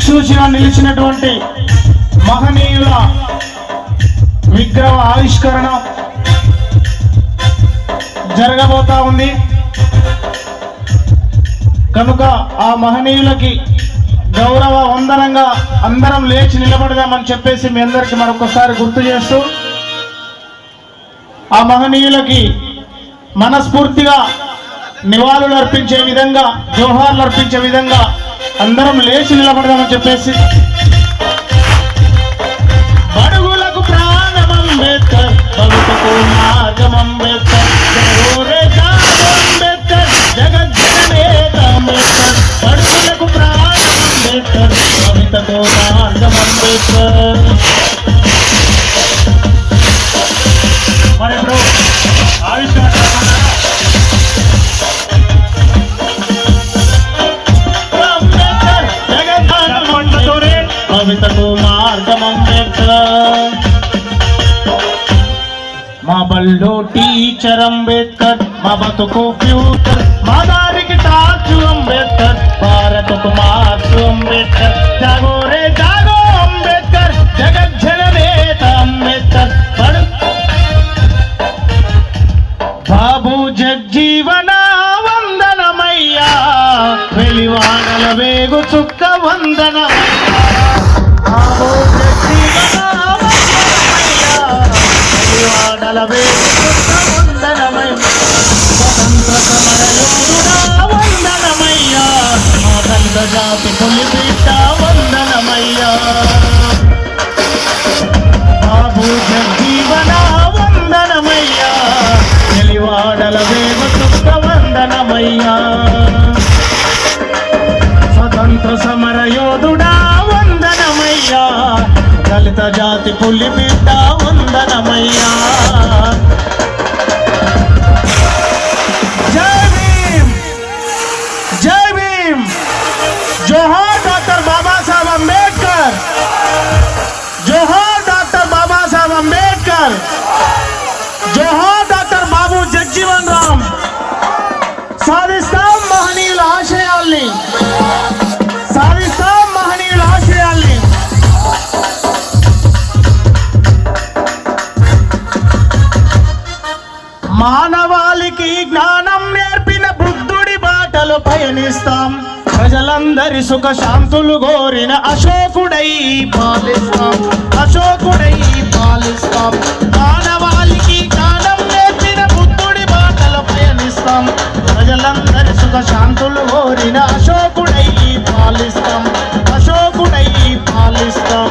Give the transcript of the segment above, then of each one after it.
దిక్సూచిగా నిలిచినటువంటి మహనీయుల విగ్రహ ఆవిష్కరణ జరగబోతా ఉంది కనుక ఆ మహనీయులకి గౌరవ వందనంగా అందరం లేచి నిలబడదామని చెప్పేసి మీ అందరికీ మరొకసారి గుర్తు చేస్తూ ఆ మహనీయులకి మనస్ఫూర్తిగా నివాళులు అర్పించే విధంగా జోహార్లు అర్పించే విధంగా అందరం లేచి నిలబడదామని చెప్పేసి బడుగులకు ప్రాణం అంబేద్కర్ భవితకు మార్గం అంబేద్కర్ అంబేద్కర్ జగజ్జననేత అంబేద్కర్ బడుగులకు ప్రాణం అంబేద్కర్ భవితకు మార్గం అంబేద్కర్. మరి ఇప్పుడు ఆవిష్కరణ భవితకు మార్గం అంబేద్కర్ మా బల్లో టీచర్ అంబేద్కర్ మా బతుకు ఫ్యూచర్ మా దారికి టార్చు అంబేద్కర్ భారతకు మార్చు అంబేద్కర్ జాగో రే జాగో అంబేద్కర్ జగజ్జననేత అంబేద్కర్ బాబు జగ్జీవన వందనమయ్యా వెలివాడల వేగు చుక్క వందనమయ్యా బాబు జగ్జీవన వందనమయ్యా వెలివాడల వేగు చుక్క వందనమయ్యా స్వతంత్ర సమరయోధుడా వందనమయ్యా మా దళిత జాతి పులిబిడ్డ వందనమయ్యా బాబు జగ్జీవన వందనమయ్యా వెలివాడల వేగు చుక్క వందనమయ్యా స్వతంత్ర సమర యోధుడా వందనమయ్యా దళిత జాతి పులి బిడ్డ వందనమయ్యా. జై భీమ్ జై భీమ్ జోహార్ డాక్టర్ బాబాసాహెబ్ అంబేద్కర్ జోహార్ డాక్టర్ బాబాసాహెబ్ అంబేద్కర్ జోహార్ డాక్టర్ బాబు జగ్జీవన్ రామ్. సాధిస్తాం మహనీయుల ఆశయాల్ని సాధిస్తాం మహనీయుల ఆశయాల్ని. మానవాళికి జ్ఞానం నేర్పిన బుద్ధుడి బాటలో పయనిస్తాం ప్రజలందరి సుఖ శాంతులు కోరిన అశోకుడై పాలిస్తాం అశోకుడై పాలిస్తాం మానవాళికి జ్ఞానం నేర్పిన బుద్ధుడి బాటలో పయనిస్తాం ప్రజలందరి సుఖ శాంతులు కోరిన అశోకుడై పాలిస్తాం అశోకుడై పాలిస్తాం.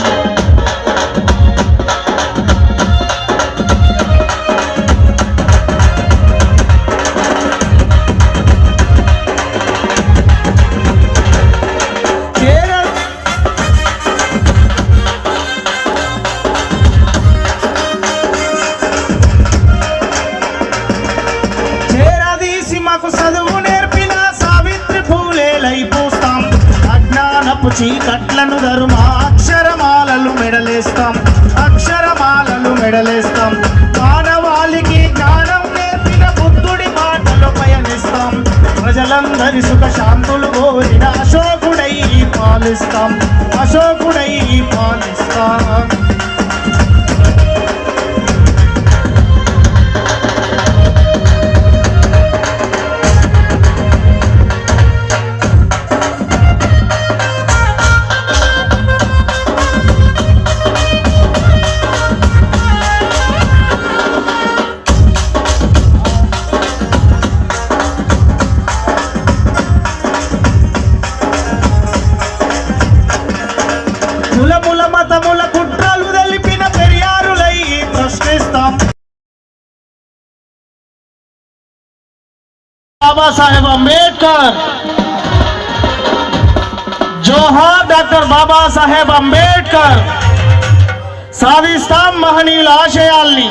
చదువు నేర్పిన సావిత్రి పూలేలై పూస్తాం అజ్ఞానపు చీకట్లను ధరుమా అక్షరమాలలు మెడలేస్తాం అక్షరమాలలు మెడలేస్తాం మానవాళికి జ్ఞానం నేర్పిన బుద్ధుడి మాటలు పయనిస్తాం ప్రజలందరి సుఖ శాంతులు కోరిన అశోకుడై పాలిస్తాం అశోకుడై పాలిస్తాం. కులముల మతముల కుట్రలు తెలిపిన పెరియారులై ప్రశ్నిస్తాం బాబాసాహెబ్ అంబేద్కర్ జోహార్ డాక్టర్ బాబాసాహెబ్ అంబేద్కర్. సాధిస్తాం మహనీయుల ఆశయాల్ని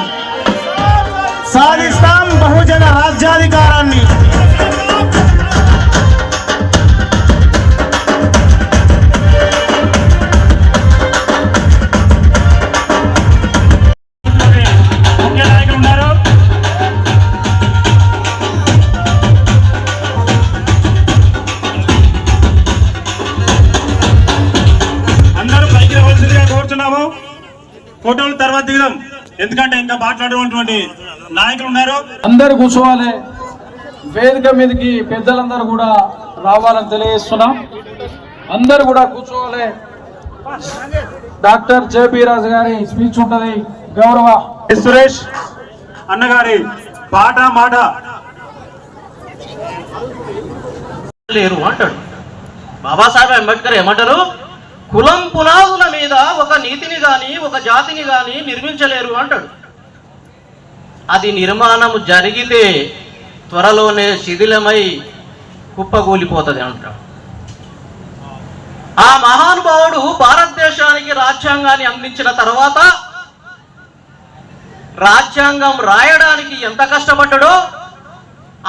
సాధిస్తాం బహుజన రాజ్యాధికారాన్ని. ఇంకా మాట్లాడేటువంటి నాయకులు ఉన్నారు. అందరు కూర్చోవాలి. వేదిక మీదకి పెద్దలందరూ కూడా రావాలని తెలియజేస్తున్నాం. అందరు కూడా కూర్చోవాలి. డాక్టర్ జేబీ రాజు గారి స్పీచ్ ఉంటది. గౌరవ సురేష్ అన్నగారి పాట మాట లేరు అంటాడు. బాబాసాహెబ్ అంబేద్కర్ ఏమంటారు? కులం పునాదుల మీద ఒక నీతిని గాని ఒక జాతిని గాని నిర్మించలేరు అంటాడు. అది నిర్మాణం జరిగితే త్వరలోనే శిథిలమై కుప్పకూలిపోతుంది అంటాడు. ఆ మహానుభావుడు భారతదేశానికి రాజ్యాంగాన్ని అందించిన తర్వాత రాజ్యాంగం రాయడానికి ఎంత కష్టపడ్డాడో,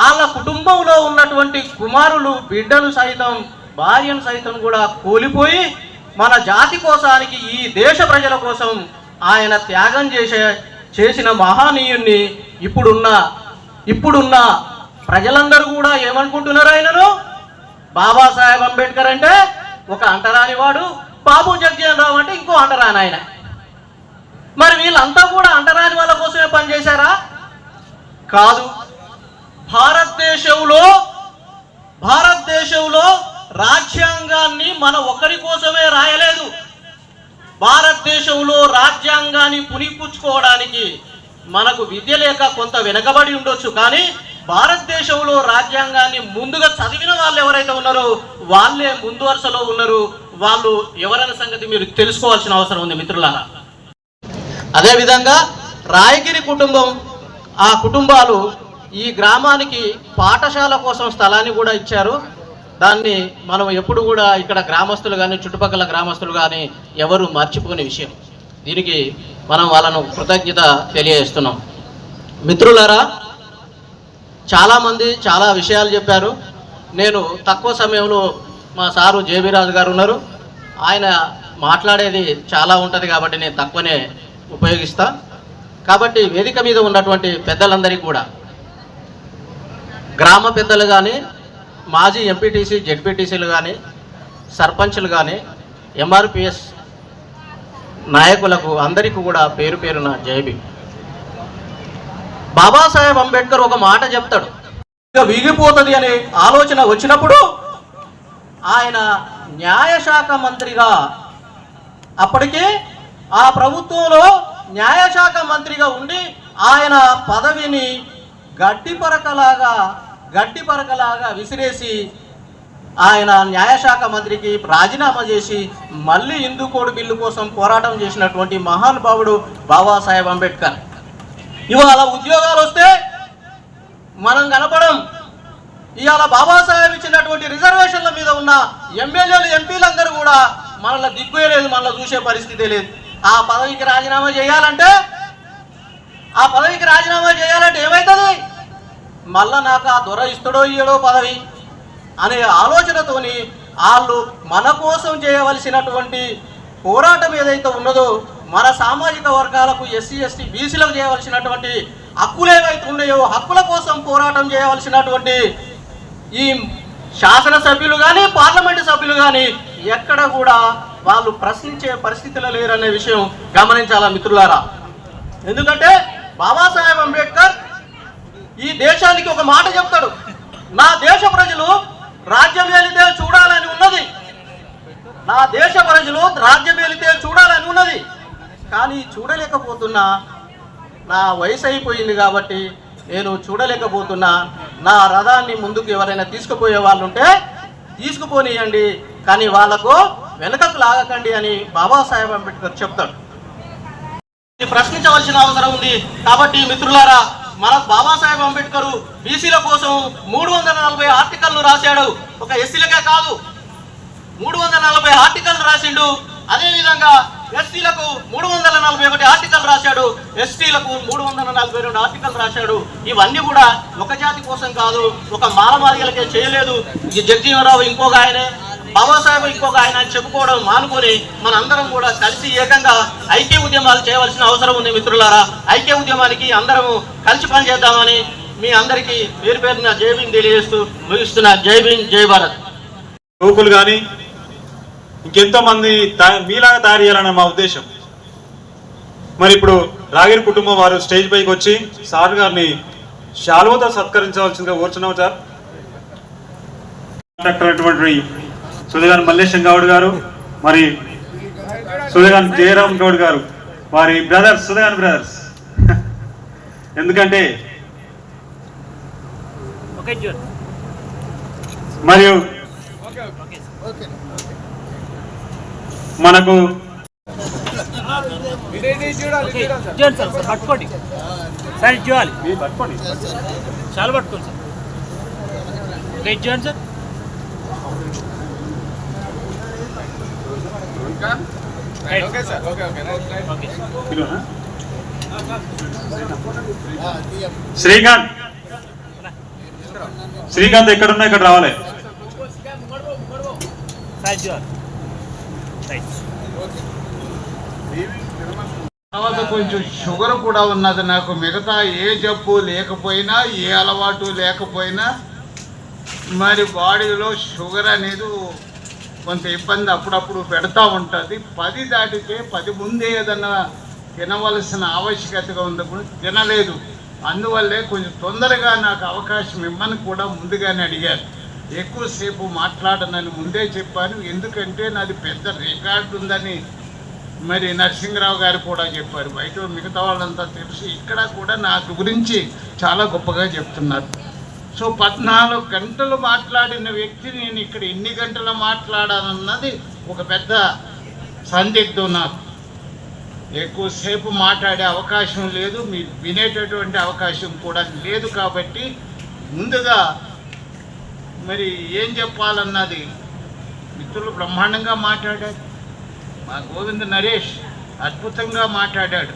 వాళ్ళ కుటుంబంలో ఉన్నటువంటి కుమారులు బిడ్డలు సైతం భార్యను సైతం కూడా కోల్పోయి మన జాతి కోసానికి ఈ దేశ ప్రజల కోసం ఆయన త్యాగం చేసిన మహానీయుణ్ణి ఇప్పుడున్న ప్రజలందరూ కూడా ఏమనుకుంటున్నారు? ఆయనను బాబాసాహెబ్ అంబేద్కర్ అంటే ఒక అంటరాని వాడు, బాబు జగజీవన్ రావు అంటే ఇంకో అంటరాని ఆయన. మరి వీళ్ళంతా కూడా అంటరాని వాళ్ళ కోసమే పనిచేశారా? కాదు. భారతదేశంలో రాజ్యాంగాన్ని మన ఒక్కరి కోసమే రాయలేదు. భారతదేశంలో రాజ్యాంగాన్ని పునిపుచ్చుకోవడానికి మనకు విద్య లేక కొంత వెనకబడి ఉండొచ్చు, కానీ భారతదేశంలో రాజ్యాంగాన్ని ముందుగా చదివిన వాళ్ళు ఎవరైతే ఉన్నారో వాళ్ళే ముందు వరుసలో ఉన్నారు. వాళ్ళు ఎవరైనా సంగతి మీరు తెలుసుకోవాల్సిన అవసరం ఉంది మిత్రులారా. అదేవిధంగా రాయగిరి కుటుంబం, ఆ కుటుంబాలు ఈ గ్రామానికి పాఠశాల కోసం స్థలాన్ని కూడా ఇచ్చారు. దాన్ని మనం ఎప్పుడు కూడా ఇక్కడ గ్రామస్తులు కానీ చుట్టుపక్కల గ్రామస్తులు కానీ ఎవరు మర్చిపోని విషయం. దీనికి మనం వాళ్ళను కృతజ్ఞత తెలియజేస్తున్నాం. మిత్రులారా, చాలామంది చాలా విషయాలు చెప్పారు. నేను తక్కువ సమయంలో మా సారు జేబీ రాజు గారు ఉన్నారు, ఆయన మాట్లాడేది చాలా ఉంటుంది కాబట్టి నేను తక్కువనే ఉపయోగిస్తా. కాబట్టి వేదిక మీద ఉన్నటువంటి పెద్దలందరికీ కూడా, గ్రామ పెద్దలు కానీ, మాజీ ఎంపీటీసీ జెడ్పీటీసీలు కానీ, సర్పంచ్లు కానీ, ఎంఆర్పిఎస్ నాయకులకు అందరికీ కూడా పేరు పేరున జైబీ. బాబాసాహెబ్ అంబేద్కర్ ఒక మాట చెప్తాడు, ఇక వీగిపోతుంది అనే ఆలోచన వచ్చినప్పుడు ఆయన న్యాయశాఖ మంత్రిగా, అప్పటికే ఆ ప్రభుత్వంలో న్యాయశాఖ మంత్రిగా ఉండి ఆయన పదవిని గడ్డిపరకలాగా విసిరేసి ఆయన న్యాయశాఖ మంత్రికి రాజీనామా చేసి మళ్ళీ హిందూ కోడ్ బిల్లు కోసం పోరాటం చేసినటువంటి మహానుభావుడు బాబాసాహెబ్ అంబేద్కర్. ఇవాళ ఉద్యోగాలు వస్తే మనం కనపడం. ఇవాళ బాబాసాహెబ్ ఇచ్చినటువంటి రిజర్వేషన్ల మీద ఉన్న ఎమ్మెల్యేలు ఎంపీలందరూ కూడా మనల్ని దిక్కులేదు, మనల్ని చూసే పరిస్థితి లేదు. ఆ పదవికి రాజీనామా చేయాలంటే ఏమవుతుంది? మళ్ళా నాకు ఆ దొర ఇస్తాడో ఇయ్యడో పదవి అనే ఆలోచనతోని వాళ్ళు మన కోసం చేయవలసినటువంటి పోరాటం ఏదైతే ఉన్నదో, మన సామాజిక వర్గాలకు ఎస్సీ ఎస్టీ బీసీలకు చేయవలసినటువంటి హక్కులు ఏవైతే ఉన్నాయో హక్కుల కోసం పోరాటం చేయవలసినటువంటి ఈ శాసనసభ్యులు కానీ పార్లమెంటు సభ్యులు కానీ ఎక్కడ కూడా వాళ్ళు ప్రశ్నించే పరిస్థితిలో లేరనే విషయం గమనించాలా మిత్రులారా. ఎందుకంటే బాబాసాహెబ్ అంబేద్కర్ ఈ దేశానికి ఒక మాట చెప్తాడు, నా దేశ ప్రజలు రాజ్యం ఏలితే చూడాలని ఉన్నది, నా దేశ ప్రజలు రాజ్యం ఏలితే చూడాలని ఉన్నది, కానీ చూడలేకపోతున్నా, నా వయసు అయిపోయింది కాబట్టి నేను చూడలేకపోతున్నా, నా రథాన్ని ముందుకు ఎవరైనా తీసుకుపోయే వాళ్ళు ఉంటే తీసుకుపోనియండి, కానీ వాళ్లకు వెనుకకు లాగకండి అని బాబాసాహెబ్ అంబేద్కర్ చెప్తాడు. ప్రశ్నించవలసిన అవసరం ఉంది. కాబట్టి మిత్రులారా, మన బాబాసాహెబ్ అంబేద్కర్ బీసీల కోసం 340 ఆర్టికల్ను రాశాడు. ఒక ఎస్సీలకే కాదు, 340 ఆర్టికల్ రాసిండు. అదేవిధంగా ఎస్సీలకు 341 ఆర్టికల్ రాశాడు, ఎస్టీలకు 342 ఆర్టికల్ రాశాడు. ఇవన్నీ కూడా ఒక జాతి కోసం కాదు, ఒక మానవాళికలకే చేయలేదు. ఈ జగజీవన్ రావు ఇంకొక ఆయనే, బాబాసాహెబ్ ఇంకొక ఆయన అని చెప్పుకోవడం మానుకొని మనందరం కూడా కలిసి ఏకంగా ఐక్య ఉద్యమాలు చేయవలసిన అవసరం ఉంది మిత్రులారా. ఐక్య ఉద్యమానికి అందరము కలిసి పనిచేద్దామని మీ అందరికీ పేరు పేరున జై భీమ్ తెలియజేస్తూ ముగిస్తున్నా. జై భీమ్, జై భారత్. యువకులు కానీ ఇంకెంతో మంది మీలాగా తయారు చేయాలన్న మా ఉద్దేశం. మరి ఇప్పుడు రాగిరి కుటుంబం వారు స్టేజ్ పైకి వచ్చి సార్ గారిని శాలువతో సత్కరించవలసిందిగా కోరుచున్నాం సార్. అటువంటి సుధగాని మల్లేశం గౌడ్ గారు, మరి సుధగాని జయరామ్ గౌడ్ గారు, వారి బ్రదర్స్, సుధగాని బ్రదర్స్. ఎందుకంటే మరియు మనకు పట్టుకోండి సార్, ఇవ్వాలి పట్టుకోండి, చాలా పట్టుకోండి సార్, వెయిట్ చేయండి సార్. శ్రీకాంత్ ఎక్కడున్నా ఇక్కడ రావాలి. తర్వాత కొంచెం షుగర్ కూడా ఉన్నది నాకు. మిగతా ఏ జబ్బు లేకపోయినా, ఏ అలవాటు లేకపోయినా మరి బాడీలో షుగర్ అనేది కొంత ఇబ్బంది అప్పుడప్పుడు పెడతా ఉంటుంది. 10 దాటితే 10 ముందే ఏదన్నా తినవలసిన ఆవశ్యకతగా ఉన్నప్పుడు తినలేదు. అందువల్లే కొంచెం తొందరగా నాకు అవకాశం ఇమ్మని కూడా ముందుగానే అడిగారు. ఎక్కువసేపు మాట్లాడనని ముందే చెప్పాను, ఎందుకంటే నాది పెద్ద రికార్డు ఉందని మరి నరసింహరావు గారు కూడా చెప్పారు. బయట మిగతా వాళ్ళంతా తెలిసి ఇక్కడ కూడా నా గురించి చాలా గొప్పగా చెప్తున్నారు. సో 14 గంటలు మాట్లాడిన వ్యక్తి నేను ఇక్కడ ఎన్ని గంటలు మాట్లాడాలన్నది ఒక పెద్ద సందిగ్ధం. నాకు ఎక్కువసేపు మాట్లాడే అవకాశం లేదు, మీరు వినేటటువంటి అవకాశం కూడా లేదు. కాబట్టి ముందుగా మరి ఏం చెప్పాలన్నది మిత్రులు బ్రహ్మాండంగా మాట్లాడారు. మా గోవింద్ నరేష్ అద్భుతంగా మాట్లాడాడు.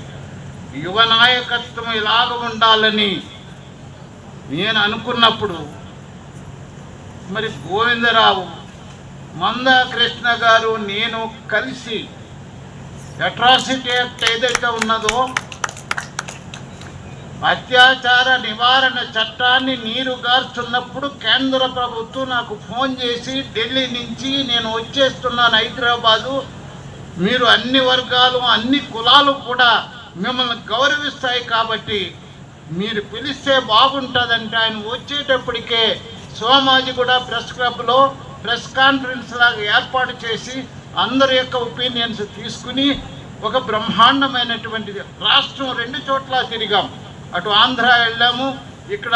యువ నాయకత్వం ఇలాగ ఉండాలని నేను అనుకున్నప్పుడు మరి గోవిందరావు, మందాకృష్ణ గారు, నేను కలిసి అట్రాసిటీ యాక్ట్ ఏదైతే ఉన్నదో అత్యాచార నివారణ చట్టాన్ని నీరుగార్చున్నప్పుడు కేంద్ర ప్రభుత్వం నాకు ఫోన్ చేసి ఢిల్లీ నుంచి నేను వచ్చేస్తున్నాను హైదరాబాదు, మీరు అన్ని వర్గాలు అన్ని కులాలు కూడా మిమ్మల్ని గౌరవిస్తాయి కాబట్టి మీరు పిలిస్తే బాగుంటుందంటే ఆయన వచ్చేటప్పటికే సోమాజిగూడ ప్రెస్ క్లబ్లో ప్రెస్ కాన్ఫరెన్స్ లాగా ఏర్పాటు చేసి అందరి యొక్క ఒపీనియన్స్ తీసుకుని ఒక బ్రహ్మాండమైనటువంటిది రాష్ట్రం 2 చోట్ల తిరిగాం. అటు ఆంధ్ర వెళ్ళాము, ఇక్కడ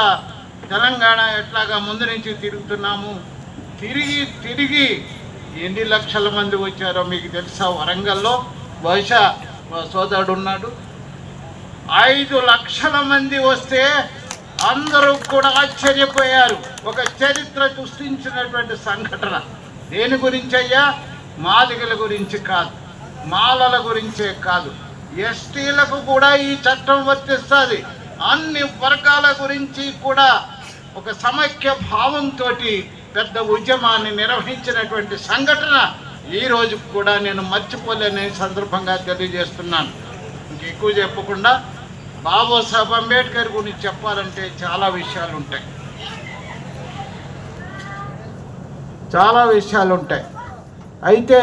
తెలంగాణ ఎట్లాగా ముందు నుంచి తిరుగుతున్నాము. తిరిగి ఎన్ని లక్షల మంది వచ్చారో మీకు తెలుసా? వరంగల్లో బహుశా సోదరుడు ఉన్నాడు, 5 లక్షల మంది వస్తే అందరూ కూడా ఆశ్చర్యపోయారు. ఒక చరిత్ర సృష్టించినటువంటి సంఘటన. దేని గురించి అయ్యా? మాదిగల గురించి కాదు, మాలల గురించే కాదు, ఎస్టీలకు కూడా ఈ చట్టం వర్తిస్తుంది. అన్ని వర్గాల గురించి కూడా ఒక సమైక్య భావంతో పెద్ద ఉద్యమాన్ని నిర్వహించినటువంటి సంఘటన ఈరోజు కూడా నేను మర్చిపోలేని సందర్భంగా తెలియజేస్తున్నాను. ఇంకెక్కువ చెప్పకుండా బాబాసాహెబ్ అంబేద్కర్ గురించి చెప్పాలంటే చాలా విషయాలు ఉంటాయి. అయితే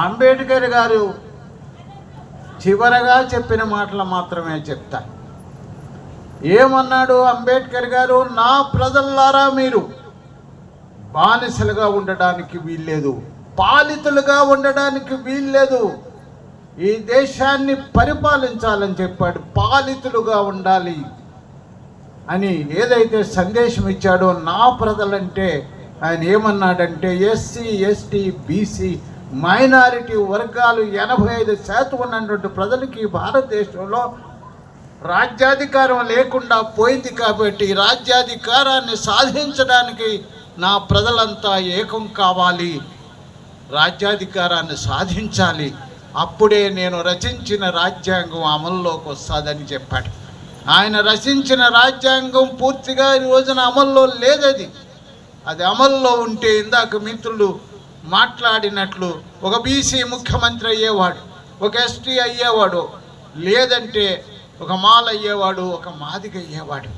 అంబేద్కర్ గారు చివరగా చెప్పిన మాటలు మాత్రమే చెప్తా. ఏమన్నాడు అంబేద్కర్ గారు? నా ప్రజల్లారా, మీరు బానిసలుగా ఉండడానికి వీల్లేదు, పాలితులుగా ఉండడానికి వీల్లేదు. ఈ దేశాన్ని పరిపాలించాలని చెప్పాడు. పాలితులుగా ఉండాలి అని ఏదైతే సందేశం ఇచ్చాడో, నా ప్రజలంటే ఆయన ఏమన్నాడంటే ఎస్సీ, ఎస్టీ, బీసీ, మైనారిటీ వర్గాలు 85% ఉన్నటువంటి ప్రజలకి భారతదేశంలో రాజ్యాధికారం లేకుండా పోయింది. కాబట్టి రాజ్యాధికారాన్ని సాధించడానికి నా ప్రజలంతా ఏకం కావాలి, రాజ్యాధికారాన్ని సాధించాలి, అప్పుడే నేను రచించిన రాజ్యాంగం అమల్లోకి వస్తుందని చెప్పాడు. ఆయన రచించిన రాజ్యాంగం పూర్తిగా ఈ రోజున అమల్లో లేదది. అది అమల్లో ఉంటే ఇందాక మిత్రులు మాట్లాడినట్లు ఒక బీసీ ముఖ్యమంత్రి అయ్యేవాడు, ఒక ఎస్టీ అయ్యేవాడు, లేదంటే ఒక మాల అయ్యేవాడు, ఒక మాదిగ అయ్యేవాడు.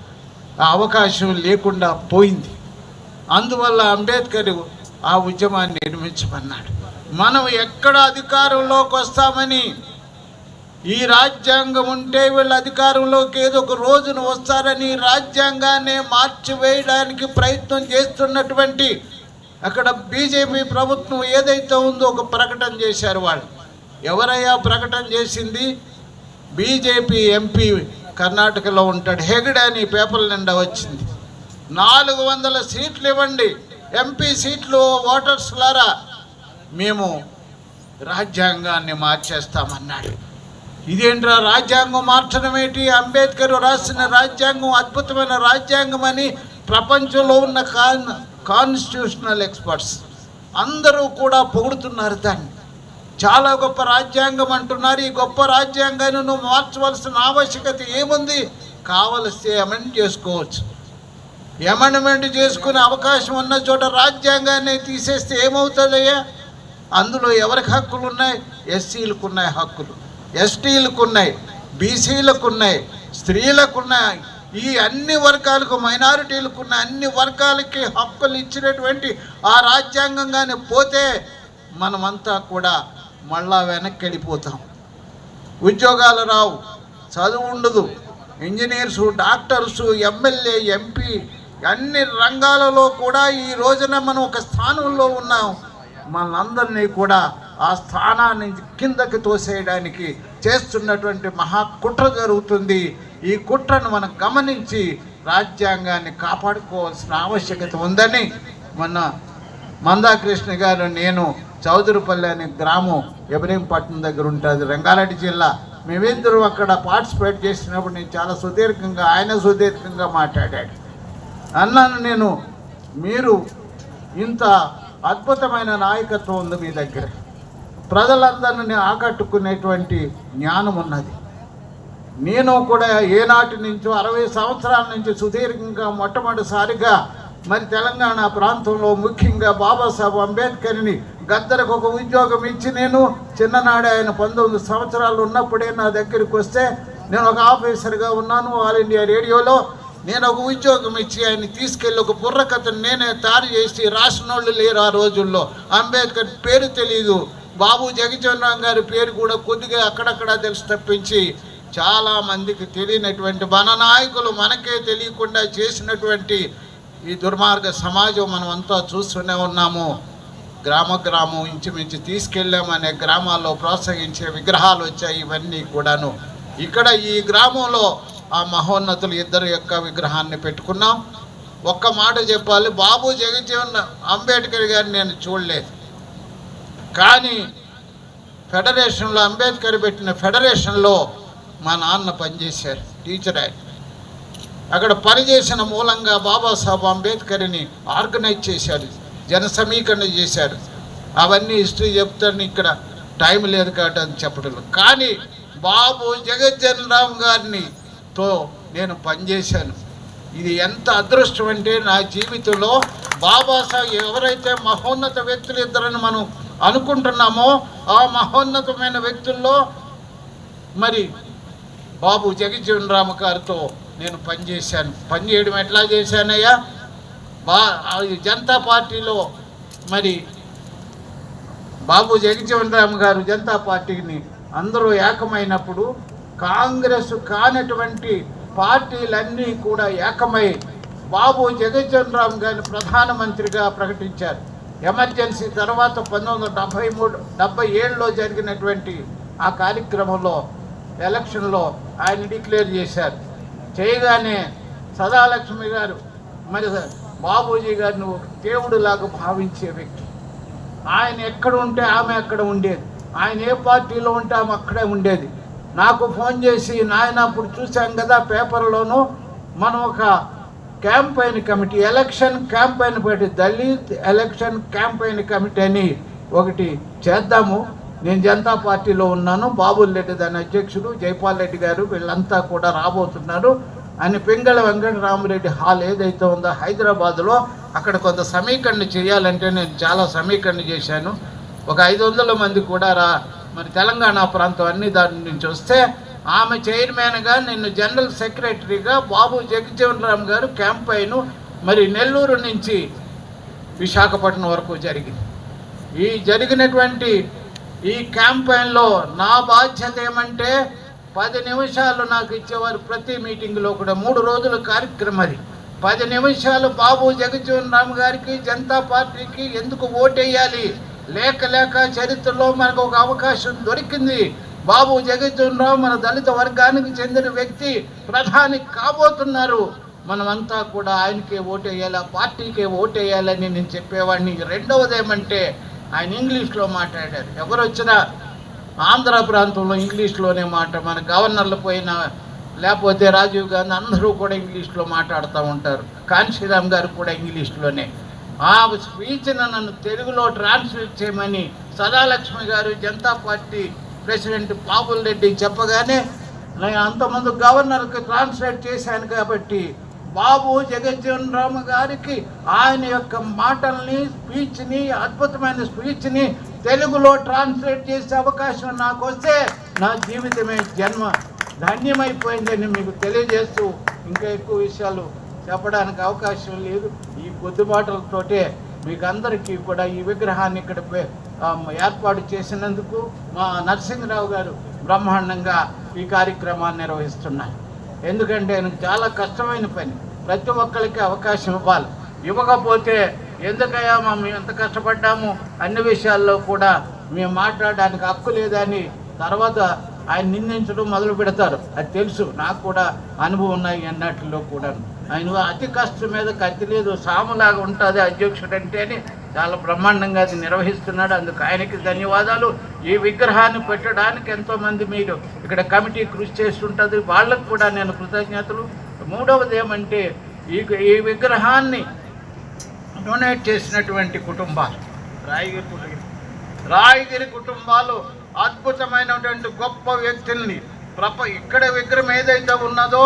ఆ అవకాశం లేకుండా పోయింది. అందువల్ల అంబేద్కర్ ఆ ఉద్యమాన్ని నిర్మించమన్నాడు. మనం ఎక్కడ అధికారంలోకి వస్తామని ఈ రాజ్యాంగం ఉంటే వీళ్ళు అధికారంలోకి ఏదో ఒక రోజున వస్తారని రాజ్యాంగాన్ని మార్చివేయడానికి ప్రయత్నం చేస్తున్నటువంటి అక్కడ బీజేపీ ప్రభుత్వం ఏదైతే ఉందో ఒక ప్రకటన చేశారు. వాళ్ళు ఎవరయ్యా ప్రకటన చేసింది? బీజేపీ ఎంపీ కర్ణాటకలో ఉంటాడు, హెగడే అని పేపర్ల నిండా వచ్చింది. 400 సీట్లు ఇవ్వండి, ఎంపీ సీట్లు ఓటర్స్లారా, మేము రాజ్యాంగాన్ని మార్చేస్తామన్నాడు. ఇదేంట్రా రాజ్యాంగం మార్చడం ఏంటి? అంబేద్కర్ రాసిన రాజ్యాంగం అద్భుతమైన రాజ్యాంగం అని ప్రపంచంలో ఉన్న కాన్స్టిట్యూషనల్ ఎక్స్పర్ట్స్ అందరూ కూడా పొగుడుతున్నారు. దాన్ని చాలా గొప్ప రాజ్యాంగం అంటున్నారు. ఈ గొప్ప రాజ్యాంగాన్ని నువ్వు మార్చవలసిన ఆవశ్యకత ఏముంది? కావలిస్తే అమెండ్ చేసుకోవచ్చు. అమెండ్మెంట్ చేసుకునే అవకాశం ఉన్న చోట రాజ్యాంగాన్ని తీసేస్తే ఏమవుతుందయ్యా? అందులో ఎవరికి హక్కులు ఉన్నాయి? ఎస్సీలకు ఉన్నాయి హక్కులు, ఎస్టీలకు ఉన్నాయి, బీసీలకు ఉన్నాయి, స్త్రీలకు ఉన్నాయి. ఈ అన్ని వర్గాలకు, మైనారిటీలకు ఉన్న అన్ని వర్గాలకి హక్కులు ఇచ్చినటువంటి ఆ రాజ్యాంగంగానే పోతే మనమంతా కూడా మళ్ళా వెనక్కి వెళ్ళిపోతాం. ఉద్యోగాలు రావు, చదువు ఉండదు, ఇంజనీర్సు, డాక్టర్సు, ఎమ్మెల్యే, ఎంపీ అన్ని రంగాలలో కూడా ఈ రోజున మనం ఒక స్థానంలో ఉన్నాం. మనందరినీ కూడా ఆ స్థానాన్ని కిందకి తోసేయడానికి చేస్తున్నటువంటి మహా కుట్ర జరుగుతుంది. ఈ కుట్రను మనం గమనించి రాజ్యాంగాన్ని కాపాడుకోవాల్సిన ఆవశ్యకత ఉందని మొన్న మందాకృష్ణ గారు, నేను చౌదరిపల్లి అనే గ్రామం ఎబ్రహీంపట్నం దగ్గర ఉంటుంది, రంగారెడ్డి జిల్లా, మేమిద్దరం అక్కడ పార్టిసిపేట్ చేసినప్పుడు నేను చాలా సుదీర్ఘంగా, ఆయన సుదీర్ఘంగా మాట్లాడాడు. అన్నాను నేను, మీరు ఇంత అద్భుతమైన నాయకత్వం ఉంది మీ దగ్గర, ప్రజలందరినీ ఆకట్టుకునేటువంటి జ్ఞానం ఉన్నది. నేను కూడా ఏనాటి నుంచో 60 సంవత్సరాల నుంచి సుదీర్ఘంగా మొట్టమొదటిసారిగా మరి తెలంగాణ ప్రాంతంలో ముఖ్యంగా బాబాసాహెబ్ అంబేద్కర్ని గద్దరకు ఒక ఉద్యోగం ఇచ్చి, నేను చిన్ననాడే ఆయన 19 సంవత్సరాలు ఉన్నప్పుడే నా దగ్గరికి వస్తే, నేను ఒక ఆఫీసర్గా ఉన్నాను ఆల్ ఇండియా రేడియోలో, నేను ఒక ఉద్యోగం ఇచ్చి ఆయన తీసుకెళ్ళి ఒక బుర్రకథను నేనే తయారు చేసి, రాసినోళ్ళు లేరు ఆ రోజుల్లో, అంబేద్కర్ పేరు తెలీదు, బాబు జగజ్జీవన్ రామ్ గారి పేరు కూడా కొద్దిగా అక్కడక్కడ తెలిసి తప్పించి చాలామందికి తెలియనటువంటి మన నాయకులు మనకే తెలియకుండా చేసినటువంటి ఈ దుర్మార్గ సమాజం మనం అంతా చూస్తూనే ఉన్నాము. గ్రామం ఇంచుమించు తీసుకెళ్ళామనే గ్రామాల్లో ప్రోత్సహించే విగ్రహాలు వచ్చాయి. ఇవన్నీ కూడాను ఇక్కడ ఈ గ్రామంలో ఆ మహోన్నతులు ఇద్దరు యొక్క విగ్రహాన్ని పెట్టుకున్నాం. ఒక్క మాట చెప్పాలి, బాబు జగజ్జీవన్ అంబేద్కర్ గారిని నేను చూడలేదు, కానీ ఫెడరేషన్లో అంబేద్కర్ పెట్టిన ఫెడరేషన్లో మా నాన్న పనిచేశారు, టీచర్ ఆయన. అక్కడ పనిచేసిన మూలంగా బాబాసాహెబ్ అంబేద్కర్ని ఆర్గనైజ్ చేశారు, జన సమీకరణ చేశారు. అవన్నీ హిస్టరీ చెప్తాను, ఇక్కడ టైం లేదు కాబట్టి అని చెప్పడం. కానీ బాబు జగజ్జీవన్ రామ్ గారితో నేను పనిచేశాను. ఇది ఎంత అదృష్టం అంటే నా జీవితంలో బాబాసాహెబ్ ఎవరైతే మహోన్నత వ్యక్తులు ఇద్దరని మనం అనుకుంటున్నామో ఆ మహోన్నతమైన వ్యక్తుల్లో మరి బాబు జగజ్జీవన్ రామ్ గారితో నేను పనిచేశాను. పనిచేయడం ఎట్లా చేశానయ్యా? జనతా పార్టీలో మరి బాబు జగజ్జీవన్ రామ్ గారు జనతా పార్టీని అందరూ ఏకమైనప్పుడు కాంగ్రెస్ కానటువంటి పార్టీలన్నీ కూడా ఏకమై బాబు జగజ్జీవన్ రామ్ గారిని ప్రధానమంత్రిగా ప్రకటించారు. ఎమర్జెన్సీ తర్వాత 1977లో జరిగినటువంటి ఆ కార్యక్రమంలో ఎలక్షన్లో ఆయన డిక్లేర్ చేశారు. చేయగానే సదాలక్ష్మి గారు మరి బాబూజీ గారిని ఒక దేవుడిలాగా భావించే వ్యక్తి. ఆయన ఎక్కడ ఉంటే ఆమె అక్కడ ఉండేది, ఆయన ఏ పార్టీలో ఉంటే ఆమె అక్కడే ఉండేది. నాకు ఫోన్ చేసి, నాయన అప్పుడు చూసాం కదా పేపర్లోనూ, మనం ఒక క్యాంపెయిన్ కమిటీ, ఎలక్షన్ క్యాంపెయిన్ పెట్టి, దళిత్ ఎలక్షన్ క్యాంపెయిన్ కమిటీ అని ఒకటి చేద్దాము, నేను జనతా పార్టీలో ఉన్నాను, బాబుల్ రెడ్డి దాని అధ్యక్షుడు, జైపాల్ రెడ్డి గారు వీళ్ళంతా కూడా రాబోతున్నారు అని పింగళ వెంకటరామరెడ్డి హాల్ ఏదైతే ఉందో హైదరాబాద్లో, అక్కడ కొంత సమీకరణ చేయాలంటే నేను చాలా సమీకరణ చేశాను. ఒక 500 మంది కూడా మరి తెలంగాణ ప్రాంతం అన్ని దాని నుంచి వస్తే, ఆమె చైర్మన్గా, నిన్ను జనరల్ సెక్రటరీగా బాబు జగజ్జీవన్ రామ్ గారు క్యాంపెయిన్ మరి నెల్లూరు నుంచి విశాఖపట్నం వరకు జరిగింది. ఈ జరిగినటువంటి ఈ క్యాంపెయిన్లో నా బాధ్యత ఏమంటే 10 నిమిషాలు నాకు ఇచ్చేవారు ప్రతి మీటింగ్లో కూడా. 3 రోజుల కార్యక్రమం అది. 10 నిమిషాలు బాబు జగజ్జీవన్ రామ్ గారికి, జనతా పార్టీకి ఎందుకు ఓటేయాలి, లేక చరిత్రలో మనకు ఒక అవకాశం దొరికింది. బాబు జగజ్జీవన్ రామ్ మన దళిత వర్గానికి చెందిన వ్యక్తి ప్రధాని కాబోతున్నారు, మనమంతా కూడా ఆయనకే ఓటేయాలి, ఆ పార్టీకే ఓటేయాలని నేను చెప్పేవాడిని. రెండవది ఏమంటే ఆయన ఇంగ్లీష్లో మాట్లాడారు. ఎవరు వచ్చినా ఆంధ్ర ప్రాంతంలో ఇంగ్లీష్లోనే మన గవర్నర్లు పోయినా లేకపోతే రాజీవ్ గాంధీ అందరూ కూడా ఇంగ్లీష్లో మాట్లాడుతూ ఉంటారు. కాంశీరామ్ గారు కూడా ఇంగ్లీష్లోనే. ఆ స్పీచ్ను నన్ను తెలుగులో ట్రాన్స్లేట్ చేయమని సదాలక్ష్మి గారు జనతా పార్టీ ప్రెసిడెంట్ పాపుల్ రెడ్డి చెప్పగానే నేను అంతమంది గవర్నర్కి ట్రాన్స్లేట్ చేశాను. కాబట్టి బాబు జగజ్జీవన్ రామ్ గారికి ఆయన యొక్క మాటల్ని, స్పీచ్ని, అద్భుతమైన స్పీచ్ని తెలుగులో ట్రాన్స్లేట్ చేసే అవకాశం నాకు వస్తే నా జీవితమే జన్మ ధన్యమైపోయిందని మీకు తెలియజేస్తూ ఇంకా ఎక్కువ విషయాలు చెప్పడానికి అవకాశం లేదు. ఈ కొద్ది మాటలతోటే మీకు అందరికీ కూడా ఈ విగ్రహాన్ని ఇక్కడ ఏర్పాటు చేసినందుకు మా నరసింహరావు గారు బ్రహ్మాండంగా ఈ కార్యక్రమాన్ని నిర్వహిస్తున్నారు. ఎందుకంటే ఆయనకు చాలా కష్టమైన పని, ప్రతి ఒక్కరికి అవకాశం ఇవ్వాలి. ఇవ్వకపోతే ఎందుకయ్యా మేము ఎంత కష్టపడ్డాము అన్ని విషయాల్లో కూడా మేము మాట్లాడడానికి హక్కు లేదని తర్వాత ఆయన నిందించడం మొదలు పెడతారు. అది తెలుసు, నాకు కూడా అనుభవం ఉన్నాయి అన్నట్లో కూడా. ఆయన అతి కష్టం మీద కత్తి లేదు, సాములాగా ఉంటుంది అధ్యక్షుడు అంటే అని చాలా బ్రహ్మాండంగా అది నిర్వహిస్తున్నాడు. అందుకు ఆయనకి ధన్యవాదాలు. ఈ విగ్రహాన్ని పెట్టడానికి ఎంతోమంది మీరు ఇక్కడ కమిటీ కృషి చేస్తుంటుంది, వాళ్ళకు కూడా నేను కృతజ్ఞతలు. మూడవది ఏమంటే ఈ విగ్రహాన్ని డొనేట్ చేసినటువంటి కుటుంబాలు, రాయగిరి కుటుంబాలు అద్భుతమైనటువంటి గొప్ప వ్యక్తుల్ని ఇక్కడ విగ్రహం ఏదైతే ఉన్నదో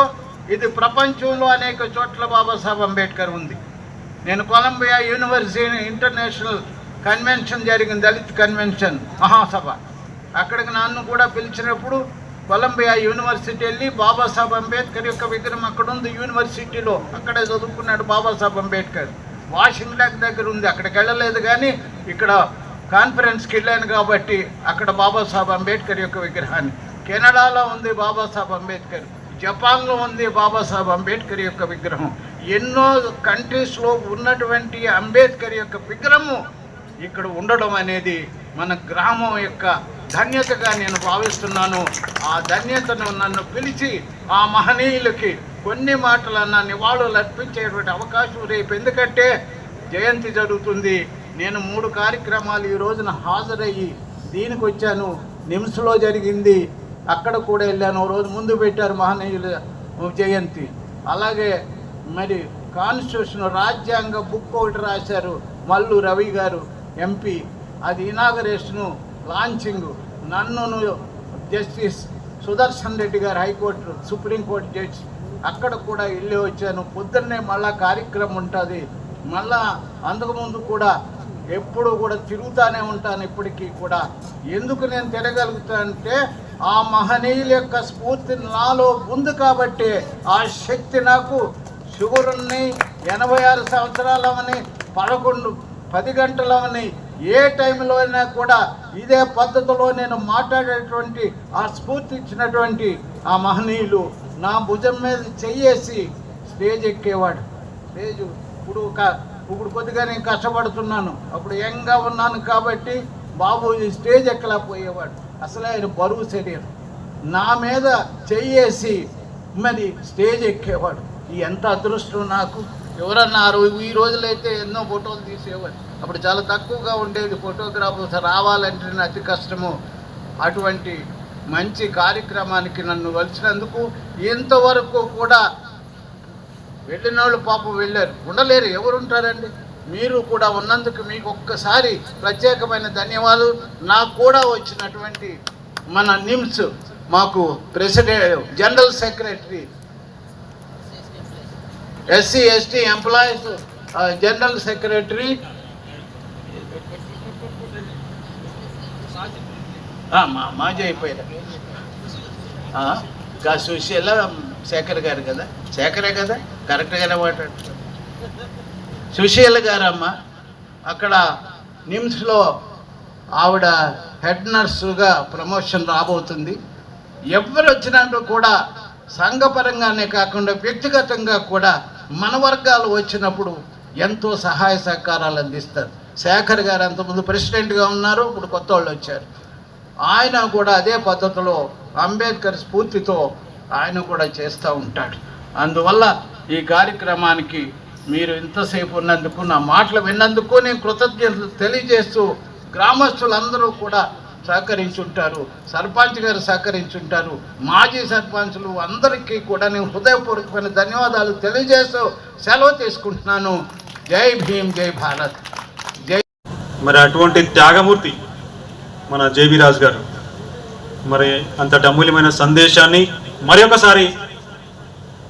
ఇది ప్రపంచంలో అనేక చోట్ల బాబాసాహెబ్ అంబేద్కర్ ఉంది. నేను కొలంబియా యూనివర్సిటీ ఇంటర్నేషనల్ కన్వెన్షన్ జరిగింది, దళిత్ కన్వెన్షన్ మహాసభ, అక్కడికి నన్ను కూడా పిలిచినప్పుడు కొలంబియా యూనివర్సిటీ వెళ్ళి బాబాసాహెబ్ అంబేద్కర్ యొక్క విగ్రహం అక్కడ ఉంది యూనివర్సిటీలో, అక్కడే చదువుకున్నాడు బాబాసాహెబ్ అంబేద్కర్. వాషింగ్టన్ దగ్గర ఉంది, అక్కడికి వెళ్ళలేదు కానీ ఇక్కడ కాన్ఫరెన్స్కి వెళ్ళాను కాబట్టి అక్కడ బాబాసాహెబ్ అంబేద్కర్ యొక్క విగ్రహాన్ని. కెనడాలో ఉంది బాబాసాహెబ్ అంబేద్కర్, జపాన్లో ఉంది బాబాసాహెబ్ అంబేద్కర్ యొక్క విగ్రహం. ఎన్నో కంట్రీస్లో ఉన్నటువంటి అంబేద్కర్ యొక్క విగ్రహము ఇక్కడ ఉండడం అనేది మన గ్రామం యొక్క ధన్యతగా నేను భావిస్తున్నాను. ఆ ధన్యతను నన్ను పిలిచి ఆ మహనీయులకి కొన్ని మాటలన్నా నివాళులు అర్పించేటువంటి అవకాశం రేపు, ఎందుకంటే జయంతి జరుగుతుంది. నేను 3 కార్యక్రమాలు ఈ రోజున హాజరయ్యి దీనికి వచ్చాను. నిమ్స్లో జరిగింది, అక్కడ కూడా వెళ్ళాను, రోజు ముందు పెట్టారు మహనీయుల జయంతి. అలాగే మరి కాన్స్టిట్యూషన్ రాజ్యాంగ బుక్ ఒకటి రాశారు మల్లు రవి గారు ఎంపీ, అది ఇనాగరేషను లాంచింగ్. నన్ను జస్టిస్ సుదర్శన్ రెడ్డి గారు హైకోర్టు సుప్రీంకోర్టు జడ్జి అక్కడ కూడా వెళ్ళి వచ్చాను. పొద్దున్నే మళ్ళా కార్యక్రమం ఉంటుంది. మళ్ళా అంతకుముందు కూడా ఎప్పుడు కూడా తిరుగుతూనే ఉంటాను. ఇప్పటికీ కూడా ఎందుకు నేను తిరగలుగుతానంటే ఆ మహనీయుల యొక్క స్ఫూర్తి నాలో ఉంది కాబట్టి, ఆ శక్తి నాకు షుగర్ ఉన్నాయి 86 సంవత్సరాలవని 10 గంటలవని ఏ టైంలో అయినా కూడా ఇదే పద్ధతిలో నేను మాట్లాడేటువంటి ఆ స్ఫూర్తి ఇచ్చినటువంటి ఆ మహనీయులు నా భుజం మీద చెయ్యేసి స్టేజ్ ఎక్కేవాడు. స్టేజ్ ఇప్పుడు కొద్దిగా నేను కష్టపడుతున్నాను, అప్పుడు యంగ్గా ఉన్నాను కాబట్టి బాబు స్టేజ్ ఎక్కలేకపోయేవాడు. అసలు ఆయన బరువు శరీరం నా మీద చెయ్యేసి మరి స్టేజ్ ఎక్కేవాడు. ఎంత అదృష్టం నాకు. ఎవరన్నా ఈ రోజులైతే ఎన్నో ఫోటోలు తీసేవాడు, అప్పుడు చాలా తక్కువగా ఉండేది ఫోటోగ్రాఫర్స్ రావాలంటే అతి కష్టము. అటువంటి మంచి కార్యక్రమానికి నన్ను కలిసినందుకు ఇంతవరకు కూడా వెళ్ళిన వాళ్ళు పాపం వెళ్ళారు, ఉండలేరు, ఎవరుంటారండి. మీరు కూడా ఉన్నందుకు మీకు ఒక్కసారి ప్రత్యేకమైన ధన్యవాదాలు. నాకు కూడా వచ్చినటువంటి మన నిమ్స్ మాకు president general secretary SC ST employees general secretary మాజీ అయిపోయారు సుశీల శేఖర్ గారు కదా, శేఖరే కదా, కరెక్ట్గానే మాట్లాడుతున్నారు. సుశీల గారమ్మ అక్కడ నిమ్స్లో ఆవిడ హెడ్ నర్సుగా ప్రమోషన్ రాబోతుంది. ఎవరు వచ్చినట్టు కూడా సంఘపరంగానే కాకుండా వ్యక్తిగతంగా కూడా మన వర్గాలు వచ్చినప్పుడు ఎంతో సహాయ సహకారాలు అందిస్తారు. శేఖర్ గారు అంతకుముందు ప్రెసిడెంట్గా ఉన్నారు, ఇప్పుడు కొత్త వాళ్ళు వచ్చారు. ఆయన కూడా అదే పద్ధతిలో అంబేద్కర్ స్ఫూర్తితో ఆయన కూడా చేస్తూ ఉంటాడు. అందువల్ల ఈ కార్యక్రమానికి మీరు ఇంతసేపు ఉన్నందుకు, నా మాటలు విన్నందుకు నేను కృతజ్ఞతలు తెలియజేస్తూ, గ్రామస్తులందరూ కూడా సహకరించుంటారు, సర్పంచ్ గారు సహకరించుంటారు, మాజీ సర్పంచులు అందరికీ కూడా నేను హృదయపూర్వకమైన ధన్యవాదాలు తెలియజేస్తూ సెలవు తీసుకుంటున్నాను. జై భీమ్, జై భారత్, జై. మరి అటువంటి త్యాగమూర్తి మన జేబీ రాజు గారు మరి అంతటి అమూల్యమైన సందేశాన్ని మరొకసారి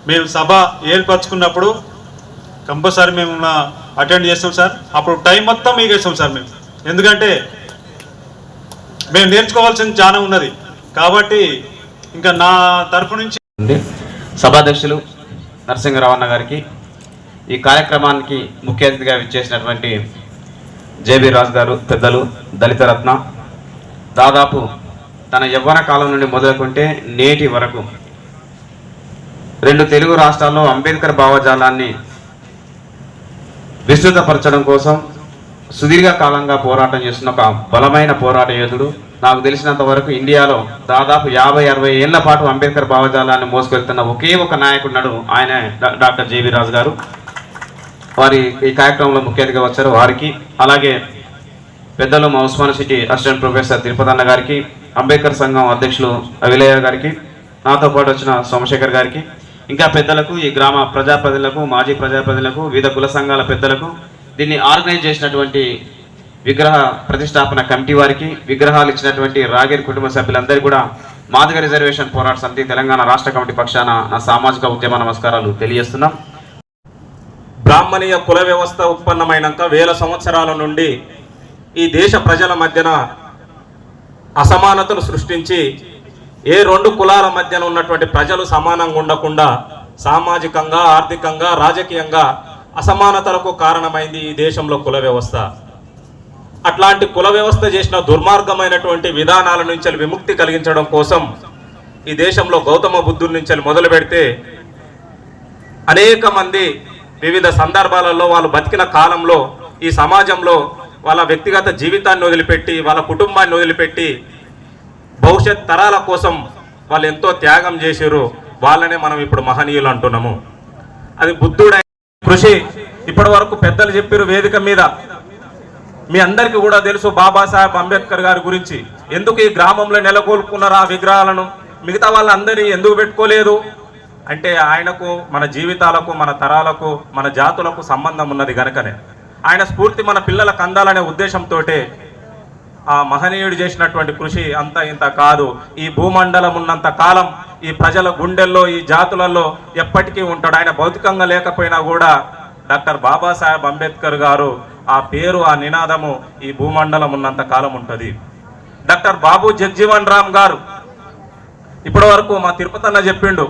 మేము సభ ఏర్పరచుకున్నప్పుడు కంపల్సరీ మేము అటెండ్ చేస్తాం సార్. అప్పుడు టైం మొత్తం మీకు ఇస్తాం సార్ మేము, ఎందుకంటే మేము నేర్చుకోవాల్సింది చాలా ఉన్నది కాబట్టి. ఇంకా నా తరఫు నుంచి సభాధ్యక్షులు నరసింహరావు అన్న గారికి, ఈ కార్యక్రమానికి ముఖ్య అతిథిగా విచ్చేసినటువంటి జేబీ రాజు గారు, పెద్దలు, దళిత రత్న, దాదాపు తన యవ్వన కాలం నుండి మొదలుకుంటే నేటి వరకు 2 తెలుగు రాష్ట్రాల్లో అంబేద్కర్ భావజాలాన్ని విస్తృతపరచడం కోసం సుదీర్ఘకాలంగా పోరాటం చేస్తున్న ఒక బలమైన పోరాట యోధుడు. నాకు తెలిసినంత వరకు ఇండియాలో దాదాపు 50-60 ఏళ్ల పాటు అంబేద్కర్ భావజాలాన్ని మోసుకెళ్తున్న ఒకే ఒక నాయకుడున్నాడు, ఆయన డాక్టర్ జేబీ రాజు గారు. వారి ఈ కార్యక్రమంలో ముఖ్య అతిథిగా వచ్చారు. వారికి, అలాగే పెద్దలు మా Osman city assistant professor Tirupati అన్న గారికి, అంబేద్కర్ సంఘం అధ్యక్షులు అవిలయ్య గారికి, నాతో పాటు వచ్చిన సోమశేఖర్ గారికి, ఇంకా పెద్దలకు, ఈ గ్రామ ప్రజాప్రతినిధులకు, మాజీ ప్రజాప్రతినిధులకు, వివిధ కుల సంఘాల పెద్దలకు, దీన్ని ఆర్గనైజ్ చేసినటువంటి విగ్రహ ప్రతిష్టాపన కమిటీ వారికి, విగ్రహాలు ఇచ్చినటువంటి రాగేర్ కుటుంబ సభ్యులందరికీ కూడా మాదిగ రిజర్వేషన్ పోరాట సమితి తెలంగాణ రాష్ట్ర కమిటీ పక్షాన నా సామాజిక ఉద్యమ నమస్కారాలు తెలియజేస్తున్నాం. బ్రాహ్మణీయ కుల వ్యవస్థ ఉత్పన్నమైనాక వేల సంవత్సరాల నుండి ఈ దేశ ప్రజల మధ్యన అసమానతలు సృష్టించి ఏ 2 కులాల మధ్యన ఉన్నటువంటి ప్రజలు సమానంగా ఉండకుండా సామాజికంగా, ఆర్థికంగా, రాజకీయంగా అసమానతలకు కారణమైంది ఈ దేశంలో కుల వ్యవస్థ. అట్లాంటి కుల వ్యవస్థ చేసిన దుర్మార్గమైనటువంటి విధానాల నుంచి విముక్తి కలిగించడం కోసం ఈ దేశంలో గౌతమ బుద్ధుడి నుంచి మొదలు పెడితే అనేక మంది వివిధ సందర్భాలలో వాళ్ళు బతికిన కాలంలో ఈ సమాజంలో వాళ్ళ వ్యక్తిగత జీవితాన్ని వదిలిపెట్టి, వాళ్ళ కుటుంబాన్ని వదిలిపెట్టి భవిష్యత్ తరాల కోసం వాళ్ళు ఎంతో త్యాగం చేశారు. వాళ్ళనే మనం ఇప్పుడు మహనీయులు అంటున్నాము. అది బుద్ధుడైన కృషి. ఇప్పటి వరకు పెద్దలు చెప్పారు వేదిక మీద, మీ అందరికీ కూడా తెలుసు బాబాసాహెబ్ అంబేద్కర్ గారి గురించి. ఎందుకు ఈ గ్రామంలో నెలకొల్పుకున్నారు ఆ విగ్రహాలను, మిగతా వాళ్ళందరి ఎందుకు పెట్టుకోలేదు అంటే ఆయనకు మన జీవితాలకు, మన తరాలకు, మన జాతులకు సంబంధం ఉన్నది గనకనే. ఆయన స్ఫూర్తి మన పిల్లలకు అందాలనే ఉద్దేశంతో ఆ మహనీయుడు చేసినటువంటి కృషి అంత ఇంత కాదు. ఈ భూమండలం ఉన్నంత కాలం ఈ ప్రజల గుండెల్లో, ఈ జాతులలో ఎప్పటికీ ఉంటాడు. ఆయన భౌతికంగా లేకపోయినా కూడా డాక్టర్ బాబాసాహెబ్ అంబేద్కర్ గారు ఆ పేరు, ఆ నినాదము ఈ భూమండలం ఉన్నంత కాలం ఉంటుంది. డాక్టర్ బాబు జగ్జీవన్ రామ్ గారు ఇప్పటి వరకు మా తిరుపతి అన్న చెప్పిండు,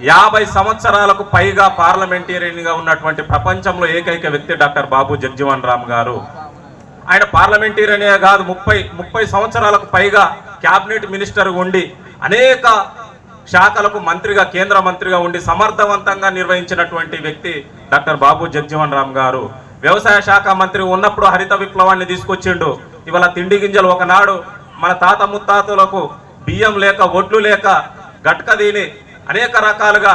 50 సంవత్సరాలకు పైగా పార్లమెంటేరియన్గా ఉన్నటువంటి ప్రపంచంలో ఏకైక వ్యక్తి డాక్టర్ బాబు జగ్జీవన్ రామ్ గారు. ఆయన పార్లమెంటేరియనే కాదు, 30 సంవత్సరాలకు పైగా క్యాబినెట్ మినిస్టర్ ఉండి అనేక శాఖలకు మంత్రిగా, కేంద్ర మంత్రిగా ఉండి సమర్థవంతంగా నిర్వహించినటువంటి వ్యక్తి డాక్టర్ బాబు జగ్జీవన్ రామ్ గారు. వ్యవసాయ శాఖ మంత్రి ఉన్నప్పుడు హరిత విప్లవాన్ని తీసుకొచ్చిండు. ఇవాళ తిండి గింజలు, ఒకనాడు మన తాత ముత్తాతలకు బియ్యం లేక, ఒడ్లు లేక, గట్క దీని అనేక రకాలుగా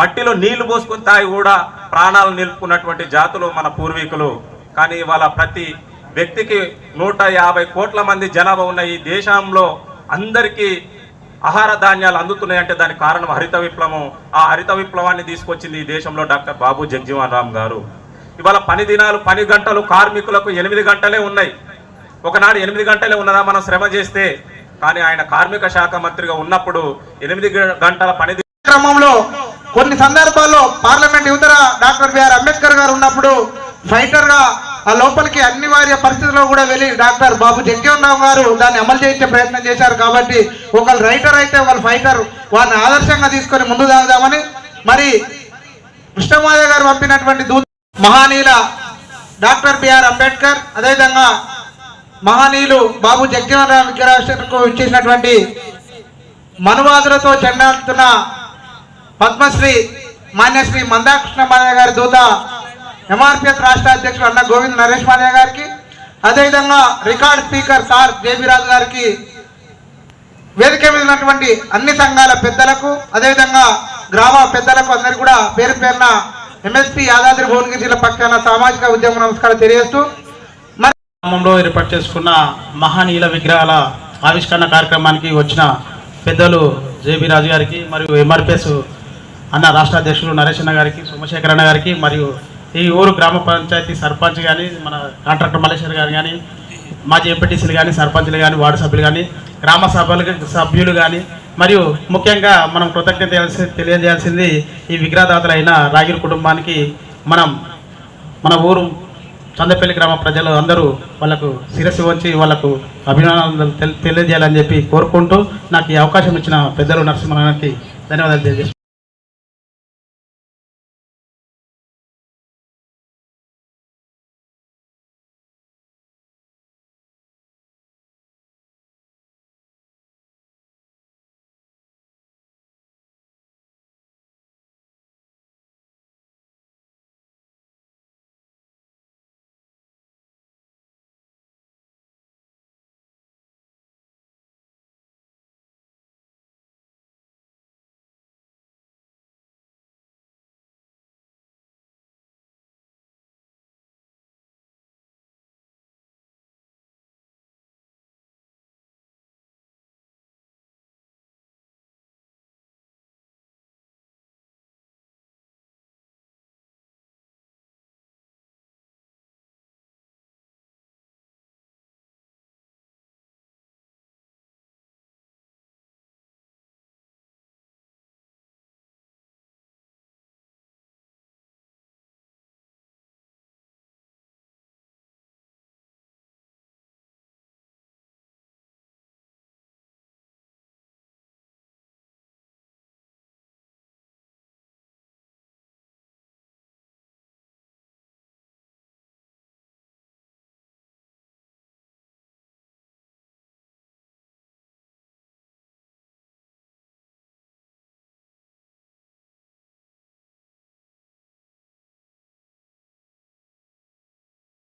మట్టిలో నీళ్లు పోసుకుని తాగి కూడా ప్రాణాలు నిలుపుకున్నటువంటి జాతులు మన పూర్వీకులు. కానీ ఇవాళ ప్రతి వ్యక్తికి 150 కోట్ల మంది జనాభా ఉన్న ఈ దేశంలో అందరికీ ఆహార ధాన్యాలు అందుతున్నాయంటే దానికి కారణం హరిత విప్లవం. ఆ హరిత విప్లవాన్ని తీసుకొచ్చింది ఈ దేశంలో డాక్టర్ బాబు జగ్జీవన్ రామ్ గారు. ఇవాళ పని దినాలు, పని గంటలు కార్మికులకు 8 గంటలే ఉన్నాయి. ఒకనాడు 8 గంటలే ఉన్నదా మనం శ్రమ చేస్తే? కానీ ఆయన కార్మిక శాఖ మంత్రిగా ఉన్నప్పుడు 8 గంటల పని క్రమంలో కొన్ని సందర్భాల్లో పార్లమెంట్ యువతర డాక్టర్ బిఆర్ అంబేద్కర్ గారు ఉన్నప్పుడు ఫైటర్ గా ఆ లోపలికి అనివార్య పరిస్థితుల్లో కూడా వెళ్ళి డాక్టర్ బాబు జగ్జీవన్ రామ్ గారు దాన్ని అమలు చేయించే ప్రయత్నం చేశారు. కాబట్టి ఒకళ్ళు రైటర్ అయితే ఒకళ్ళు ఫైటర్, వారిని ఆదర్శంగా తీసుకొని ముందు సాగుదామని మరి కృష్ణమాయ గారు పంపినటువంటి దూత మహానీయుల డాక్టర్ బిఆర్ అంబేద్కర్, అదేవిధంగా మహనీయులు బాబు జగజీవన్ రామ్ విగ్రహావిష్కరణకు ఇచ్చేసినటువంటి మనువాదులతో చెండాడుతున్న పద్మశ్రీ మాన్యశ్రీ మందాకృష్ణ మాదయ్య గారి దూత ఎంఆర్పిఎస్ రాష్ట్ర అధ్యక్షుడు అన్న గోవింద్ నరేష్ మాదయ్య గారికి, అదేవిధంగా రికార్డ్ స్పీకర్ సార్ జేబీ రాజు గారికి, వేదిక మీద ఉన్నటువంటి అన్ని సంఘాల పెద్దలకు, అదేవిధంగా గ్రామ పెద్దలకు అందరికీ కూడా పేరు పేరున ఎంఎస్పీ యాదాద్రి భువనగిరి జిల్లా పక్షాన సామాజిక ఉద్యమ నమస్కారం తెలియజేస్తూ, మరి గ్రామంలో ఏర్పాటు చేసుకున్న మహనీయుల విగ్రహాల ఆవిష్కరణ కార్యక్రమానికి వచ్చిన పెద్దలు జేబీ రాజు గారికి మరియు ఎంఆర్పిఎస్ అన్న రాష్ట్ర అధ్యక్షులు నరేష్ అన్న గారికి, సోమశేఖర్ అన్న గారికి, మరియు ఈ ఊరు గ్రామ పంచాయతీ సర్పంచ్ కానీ, మన కాంట్రాక్టర్ మల్లేశ్వర్ గారు కానీ, మాజీ ఎంపీటీసీలు కానీ, సర్పంచ్లు కానీ, వార్డు సభ్యులు కానీ, గ్రామ సభ్యులు కానీ, మరియు ముఖ్యంగా మనం కృతజ్ఞత తెలియజేయాల్సింది ఈ విగ్రహదాతలైన రాగిరి కుటుంబానికి. మన ఊరు చందపల్లి గ్రామ ప్రజలు అందరూ వాళ్ళకు శిరస్సు వంచి వాళ్ళకు అభినందనలు తెలియజేయాలని చెప్పి కోరుకుంటూ నాకు ఈ అవకాశం ఇచ్చిన పెద్దలు నరసింహరావుకి ధన్యవాదాలు తెలియజేస్తున్నాను.